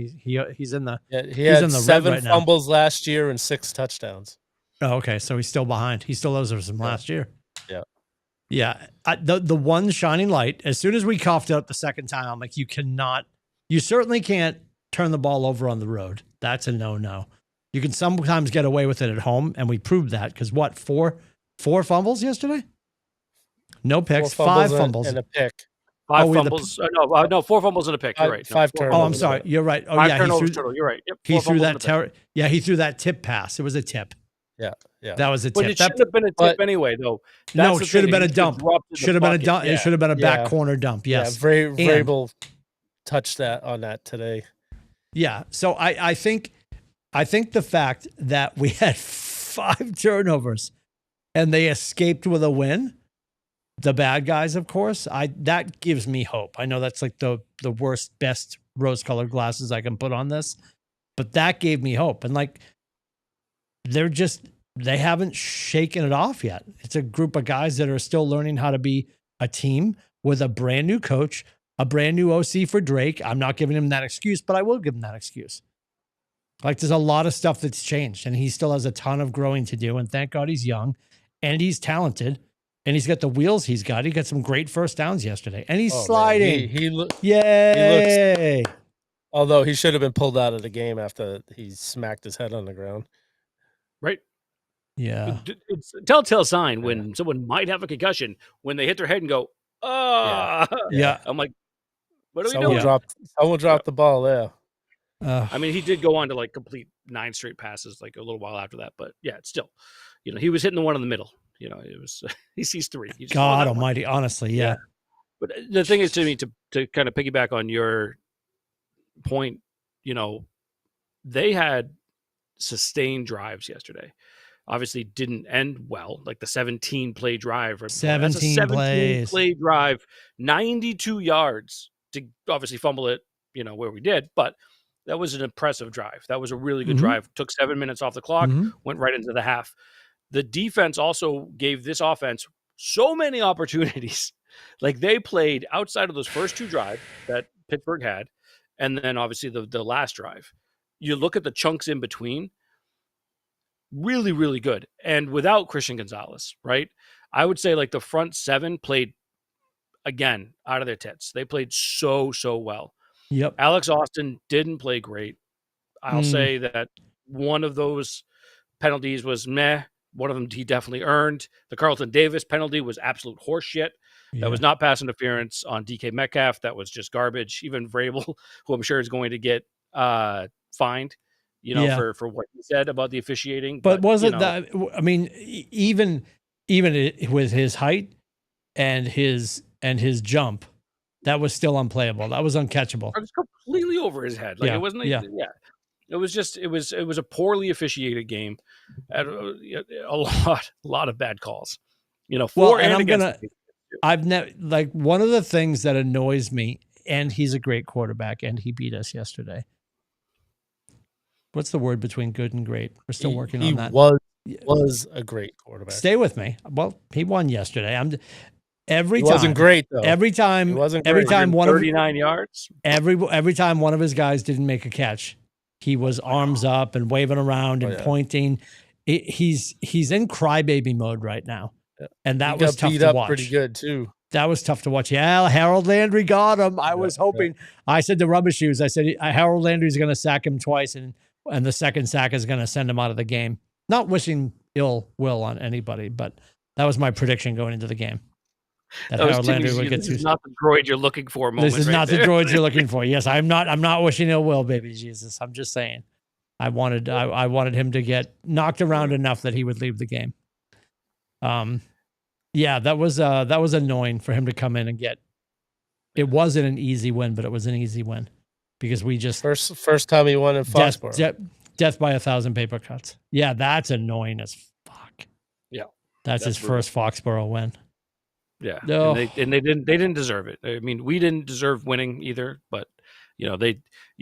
in the he had 7 fumbles last year and 6 touchdowns. Oh, okay, so he's still behind. He still owes us some last year. Yeah. The one shining light, as soon as we coughed out the second time, I'm like, you certainly can't turn the ball over on the road. That's a no. You can sometimes get away with it at home, and we proved that, because four fumbles yesterday? No picks, 5 fumbles and a pick. 5 fumbles. No, 4 fumbles and a pick. You're right. 5 turnovers. Oh, I'm sorry. You're right. Oh, 5 turnovers total. You're right. Yep, he threw that. He threw that tip pass. It was a tip. Yeah. That was a tip. But it should have been a tip anyway, though. No, it should have been a dump. Should have been a dump. It should have been a back corner dump. Yes. Yeah, Vrabel touched on that today. Yeah. So I think the fact that we had 5 turnovers and they escaped with a win, the bad guys, of course, that gives me hope. I know that's the worst, best rose-colored glasses I can put on this, but that gave me hope. And they haven't shaken it off yet. It's a group of guys that are still learning how to be a team with a brand new coach, a brand new OC for Drake. I'm not giving him that excuse, but I will give him that excuse. There's a lot of stuff that's changed, and he still has a ton of growing to do. And thank God he's young. and he's talented, and he's got the wheels he's got. He got some great first downs yesterday, and he's Oh, man. sliding. He looks. Yay! Although he should have been pulled out of the game after he smacked his head on the ground. Right. Yeah. It's a telltale sign when someone might have a concussion when they hit their head and go, "Ah!" Yeah. I'm like, what are we Someone doing? dropped the ball there. I mean, he did go on to like complete 9 straight passes like a little while after that, but yeah, it's still, he was hitting the one in the middle. It was he sees 3. He just, God Almighty, honestly, yeah. But the thing is, to me, to kind of piggyback on your point, they had sustained drives yesterday. Obviously, didn't end well, like the 17 play drive. 17 plays. play drive, 92 yards to obviously fumble it, where we did, but that was an impressive drive. That was a really good drive. Took 7 minutes off the clock, went right into the half. The defense also gave this offense so many opportunities. Like they played outside of those first 2 drives that Pittsburgh had, and then obviously the last drive. You look at the chunks in between, really, really good. And without Christian Gonzalez, right? I would say like the front 7 played, again, out of their tits. They played so well. Yep. Alex Austin didn't play great. I'll say that one of those penalties was meh. One of them he definitely earned. The Carlton Davis penalty was absolute horseshit. Yeah. That was not pass interference on DK Metcalf. That was just garbage. Even Vrabel, who I'm sure is going to get fined, for what he said about the officiating. But wasn't that? I mean, even with his height and his jump, that was still unplayable. That was uncatchable. It was completely over his head. Like it wasn't. It was just. It was a poorly officiated game. A lot of bad calls. For and against. I've never one of the things that annoys me, and he's a great quarterback, and he beat us yesterday. What's the word between good and great? We're still working on that. He was a great quarterback. Stay with me. Well, he won yesterday. He wasn't great though. Every time one of 39 yards. Every time one of his guys didn't make a catch, he was arms up and waving around and pointing. He's in crybaby mode right now, and that was tough to watch. Pretty good too. That was tough to watch. Yeah, Harold Landry got him. I was hoping. I said to Rubber Shoes, I said Harold Landry's going to sack him twice, and the second sack is going to send him out of the game. Not wishing ill will on anybody, but that was my prediction going into the game. That Harold Landry would get. This is not the droid you're looking for. This is not the droid you're looking for. Yes, I'm not wishing ill will, baby Jesus. I'm just saying. I wanted him to get knocked around enough that he would leave the game. Yeah, that was annoying for him to come in and get. It wasn't an easy win, but it was an easy win because we just first time he won in Foxborough. Death by 1,000 paper cuts. Yeah, that's annoying as fuck. Yeah, that's his first Foxborough win. Yeah, no. and they didn't deserve it. I mean, we didn't deserve winning either, but you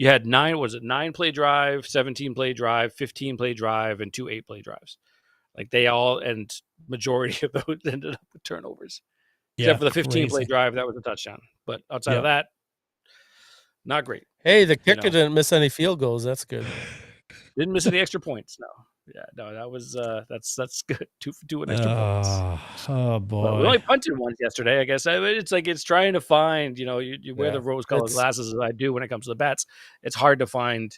had 9 play drive, 17 play drive, 15 play drive, and 2 8-play drives. Like they all, and majority of those ended up with turnovers. Except for the 15 play drive, that was a touchdown. But outside of that, not great. Hey, the kicker didn't miss any field goals. That's good. Didn't miss any extra points. No. Yeah, no, that was that's good. 2 extra points. Oh boy. Well, we only punted once yesterday, I guess. It's trying to find, you wear the rose-colored glasses as I do when it comes to the bats. It's hard to find,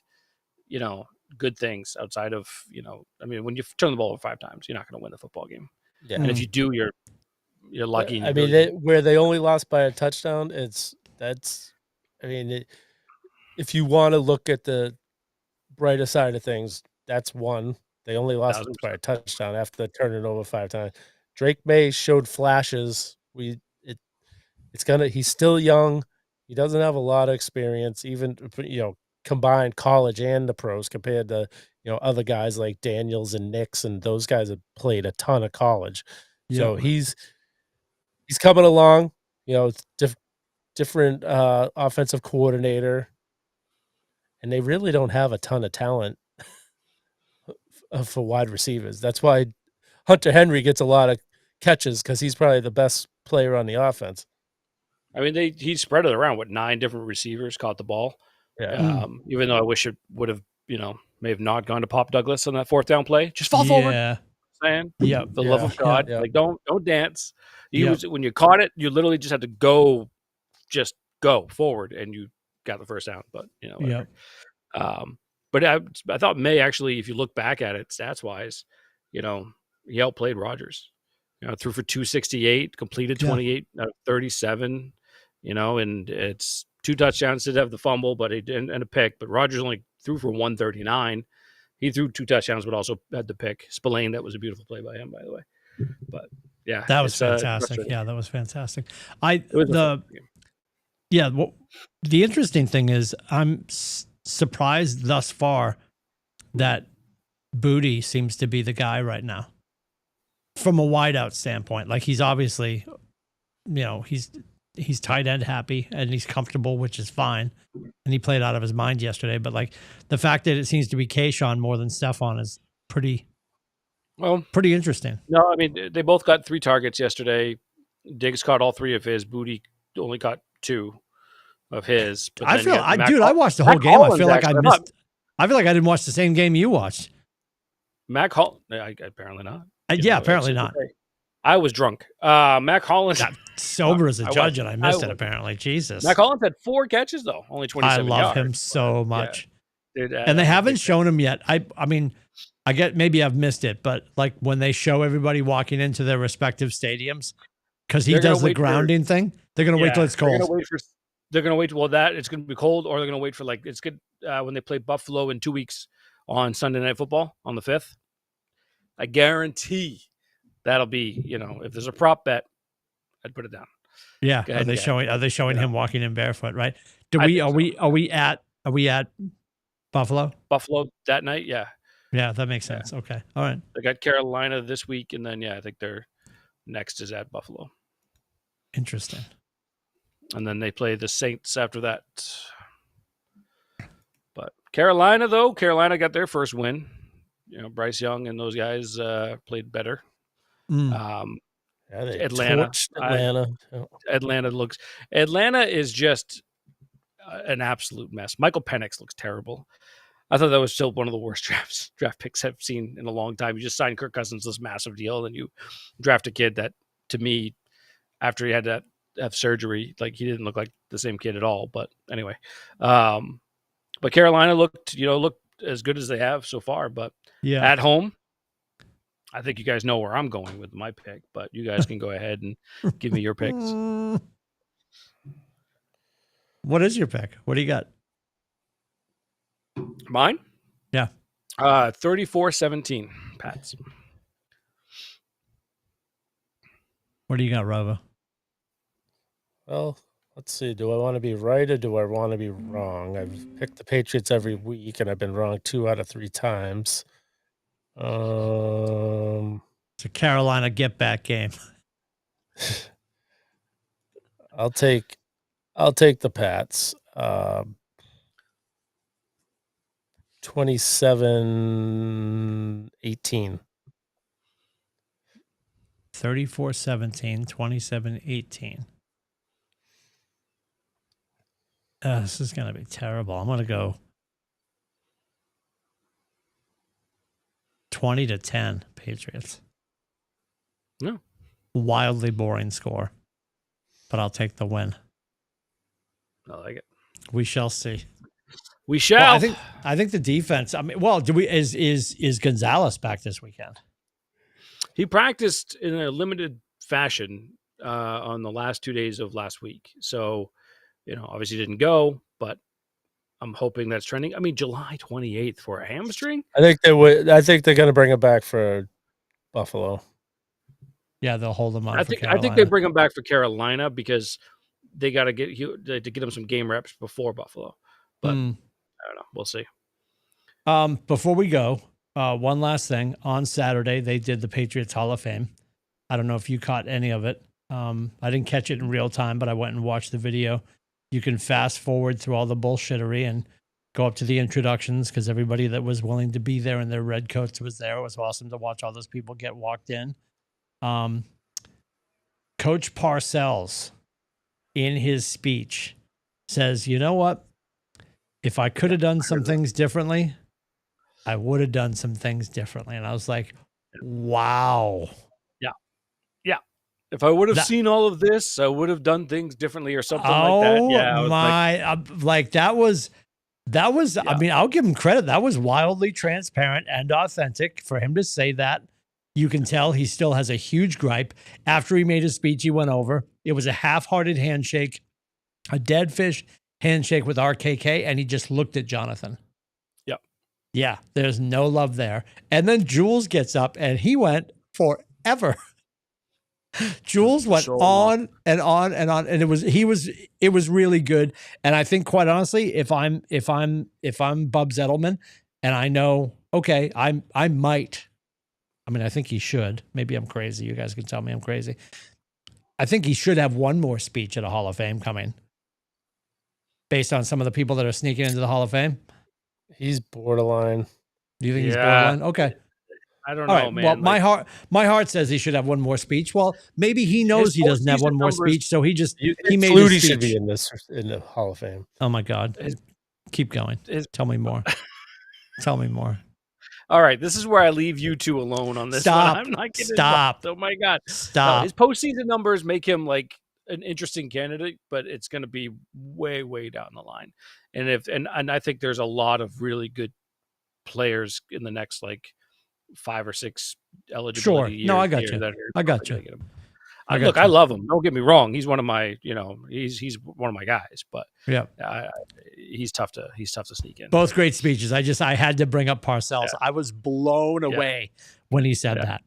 good things outside of, I mean, when you turn the ball over 5 times, you're not going to win the football game. Yeah. And if you do, you're lucky. I mean, where they only lost by a touchdown, if you want to look at the brighter side of things, that's one. They only lost by a touchdown after turning it over 5 times. Drake May showed flashes. He's still young. He doesn't have a lot of experience, even combined college and the pros compared to other guys like Daniels and Nix, and those guys have played a ton of college. Yep. So he's coming along. Different offensive coordinator, and they really don't have a ton of talent for wide receivers. That's why Hunter Henry gets a lot of catches, because he's probably the best player on the offense. I mean, he spread it around. 9 different receivers caught the ball. Yeah. Even though I wish it would have, may have not gone to Pop Douglas on that 4th down play. Just fall forward. saying? Yep. The love of God. yeah. Like don't dance. Yep. When you caught it, you literally just had to go forward, and you got the first down. But whatever. Yep. But I thought May actually, if you look back at it stats wise, he outplayed Rodgers. Threw for 268, completed 28 out of 37. And it's 2 touchdowns. Did have the fumble, but and a pick. But Rodgers only threw for 139. He threw 2 touchdowns, but also had the pick. Spillane, that was a beautiful play by him, by the way. But yeah, That was fantastic. Yeah, that was fantastic. The interesting thing is I'm surprised thus far that Booty seems to be the guy right now from a wideout standpoint. Like he's obviously, he's tight end happy and he's comfortable, which is fine. And he played out of his mind yesterday. But like the fact that it seems to be Kayshawn more than Stephon is pretty interesting. No, I mean, they both got 3 targets yesterday. Diggs caught all 3 of his. Booty only got 2 of his. But I watched the whole game. I feel like I missed. I feel like I didn't watch the same game you watched. Mac Hollins, apparently not. Apparently not. I was drunk. Mac Hollins. Sober as a judge, and I missed it, apparently. Jesus. Mac Hollins had 4 catches, though. Only 27 yards. I love him so much. Yeah. Dude, and they haven't shown him yet. I mean, I get maybe I've missed it, but like when they show everybody walking into their respective stadiums, because he does the grounding thing, they're going to wait till it's cold. They're going to wait. Well, it's going to be cold, or they're going to wait for it's good when they play Buffalo in 2 weeks on Sunday Night Football on the 5th. I guarantee that'll be, if there's a prop bet, I'd put it down. Yeah. Are they showing him walking in barefoot? Right. Are we at Buffalo? Buffalo that night. Yeah. Yeah. That makes sense. Yeah. Okay. All right. They got Carolina this week. And then, I think their next is at Buffalo. Interesting. And then they play the Saints after that. But Carolina got their first win. Bryce Young and those guys played better. Atlanta is just an absolute mess. Michael Penix looks terrible. I thought that was still one of the worst draft picks I've seen in a long time. You just signed Kirk Cousins this massive deal, and you draft a kid that, to me, after he had to have surgery, like he didn't look like the same kid at all. But anyway, but Carolina looked as good as they have so far. But at home, I think you guys know where I'm going with my pick, but you guys can go ahead and give me your picks. What is your pick? What do you got? Mine? Yeah. 34-17, Pats. What do you got, Rova? Well, let's see. Do I want to be right or do I want to be wrong? I've picked the Patriots every week, and I've been wrong 2 out of 3 times. It's a Carolina get-back game. I'll take the Pats. 27-18. 34-17, 27-18. This is going to be terrible. I'm going to go 20-10 Patriots. No. Wildly boring score, but I'll take the win. I like it. We shall see. We shall. Well, I think the defense. I mean, well, is Gonzalez back this weekend? He practiced in a limited fashion on the last 2 days of last week. So, obviously didn't go, but I'm hoping that's trending. I mean, July 28th for a hamstring. I think they're going to bring him back for Buffalo. Yeah, they'll hold him on. I think they bring him back for Carolina because they got to get him some game reps before Buffalo. But I don't know. We'll see. Before we go, one last thing. On Saturday, they did the Patriots Hall of Fame. I don't know if you caught any of it. I didn't catch it in real time, but I went and watched the video. You can fast forward through all the bullshittery and go up to the introductions because everybody that was willing to be there in their red coats was there. It was awesome to watch all those people get walked in. Coach Parcells, in his speech, says, you know what? If I could have done some things differently, I would have done some things differently. And I was like, Wow. Yeah. If I would have That- seen all of this, I would have done things differently or something like Oh that. Yeah, I was like, my! Like that was. I Yeah. mean, I'll give him credit. That was wildly transparent and authentic for him to say that. You can tell he still has a huge gripe. After he made his speech, he went over. It was a half-hearted handshake, a dead fish handshake with RKK, and he just looked at Jonathan. Yep. Yeah, there's no love there. And then Jules gets up and he went forever. Jules went So on and on and on, and it was really good. And I think, quite honestly, if I'm Bub Zettelman, and I know, okay, I might. I mean, I think he should. Maybe I'm crazy. You guys can tell me I'm crazy. I think he should have one more speech at a Hall of Fame coming, based on some of the people that are sneaking into the Hall of Fame. He's borderline. Do you think he's Yeah. borderline? Okay. I don't All know, right. man. Well, Like, my heart says he should have one more speech. Well, maybe he knows he doesn't have postseason one more numbers- speech, so he He made Flutie his should speech. be in the Hall of Fame. Oh my God. Keep going. Tell me more. Tell me more. all right, this is where I leave you two alone on this Stop. one. I'm not getting Stop. involved. Oh my God. No, Stop. his postseason numbers make him like an interesting candidate, but it's going to be way, way down the line. And I think there's a lot of really good players in the next like 5 or 6 eligibility years. No, I got here you. that are I got probably you. gonna get him. I got Look, you. I love him. Don't get me wrong. He's one of my, he's one of my guys, but Yeah. he's tough to sneak in. Both great speeches. I had to bring up Parcells. I was blown away when he said that.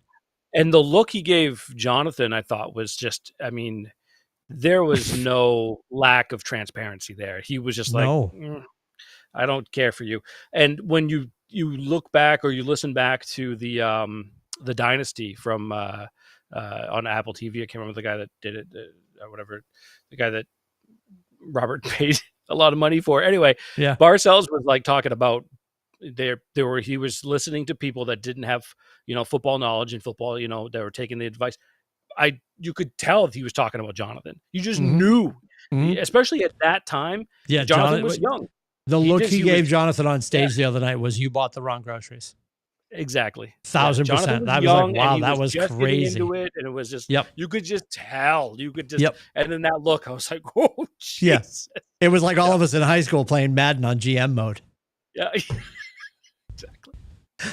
And the look he gave Jonathan, I thought was just, I mean, there was no lack of transparency there. He was just like, I don't care for you. And when you look back or you listen back to the Dynasty from on Apple TV, I can't remember the guy that did it or whatever, the guy that Robert paid a lot of money for. Anyway, Parcells was like talking about he was listening to people that didn't have, football knowledge and football, they were taking the advice. You could tell if he was talking about Jonathan. You just knew, especially at that time. Yeah, Jonathan was young. The look he gave Jonathan on stage the other night was, "You bought the wrong groceries." Exactly, 1000%. I was like, "Wow, that was just crazy." Into it, and it was just, Yep. You could just tell. You could just, and then that look, I was like, "Oh, Jesus." It was like all of us in high school playing Madden on GM mode. Yeah, exactly.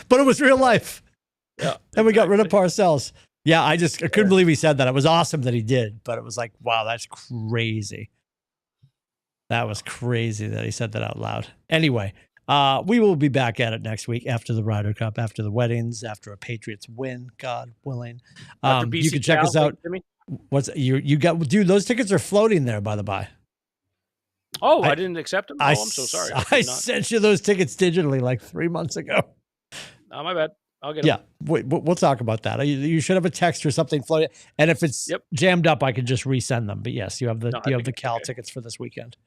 But it was real life. Yeah, and we got rid of Parcells. Yeah, I couldn't believe he said that. It was awesome that he did, but it was like, wow, that's crazy. That was crazy that he said that out loud. Anyway, we will be back at it next week after the Ryder Cup, after the weddings, after a Patriots win, God willing. You can check us out. You got, dude, those tickets are floating there, by the by. Oh, I didn't accept them? Oh, I'm so sorry. I sent you those tickets digitally like 3 months ago. Oh, my bad. I'll get them. We'll talk about that. You should have a text or something floating. And if it's jammed up, I can just resend them. But yes, you have the Cal tickets for this weekend.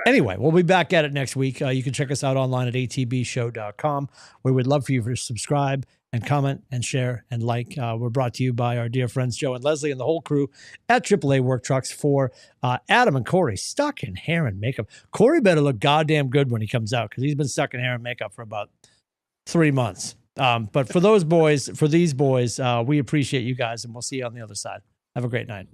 Anyway, we'll be back at it next week. You can check us out online at atbshow.com. We would love for you to subscribe and comment and share and like. We're brought to you by our dear friends Joe and Leslie and the whole crew at AAA Work Trucks for Adam and Corey stuck in hair and makeup. Corey better look goddamn good when he comes out because he's been stuck in hair and makeup for about 3 months. But for these boys, we appreciate you guys, and we'll see you on the other side. Have a great night.